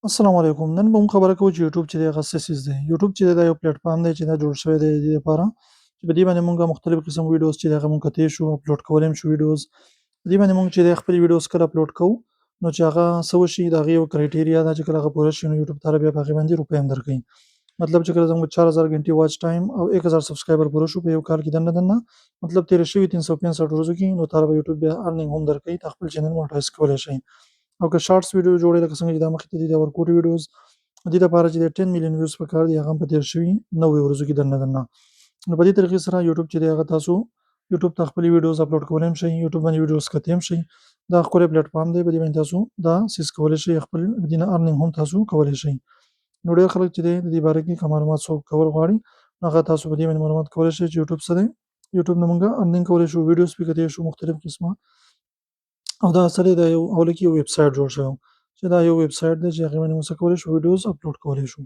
السلام علیکم. نن به موږ خبره کوو چې یوټیوب چې دی هغه څه څیز دی. یوټیوب چې دی دا یو پلیټفارم دی چې دا جوړ شوی دی د دې لپاره چې په دې باندې موږ مختلف قسم ویډیوز چې دی هغه موږ کتلی شو، اپلوډ کولی هم شو ویډیوز. په دې باندې موږ چې دی خپلې ویډیوز کله اپلوډ کوو نو چې هغه څه وشي د هغې یو کرایټیریا ده چې کله هغه پوره شي نو یوټیوب تعالی بیا په هغې باندې روپۍ هم درکوي. مطلب چې کله زموږ 4000 غنټې واچ ټایم او 1000 سبسکرایبر پوره شو په یو کال کې دننه مطلب تېره شوي 365 ورځو کې نو تعالی به یوټیوب بیا ارنینګ هم درکوي، تا خپل چینل مونټایز کولی شئ. او که شارټس ویډیو جوړوئ لکه څنګه چې دا مخکې ته دي دا ورکوټي ویډیوز دې لپاره چې د 10 میلیون ویوز پکار دي هغه هم په تېر شوي 90 ورځو کې دننه. نو په دې طریقې سره یوټیوب چې دی هغه تاسو یوټیوب ته خپلې ویډیوز اپلوډ کولی هم شئ، یوټیوب باندې ویډیوز کتی هم شئ. دا ښکلی پلیټفارم دی، په دې باندې تاسو دا څیز کولی شئ، خپل د دې نه ارنینګ هم تاسو کولی شئ. نو ډېر خلک چې دی د دې باره کې که معلومات څوک کول غواړي نو هغه تاسو په دې باندې معلومات کولی شئ چې یوټیوب څه دی. یوټیوب نه موږ ارنینګ کولی شو، ویډیوز پرې کتی شو مختلف قسمه. او دا څه دی دا یو اوله کې یو ویب سایټ جوړ شوی و چې دا یو ویب سایټ دی چې هغې باندې موږ څه کولی شو ویډیوز اپلوډ کولی شو.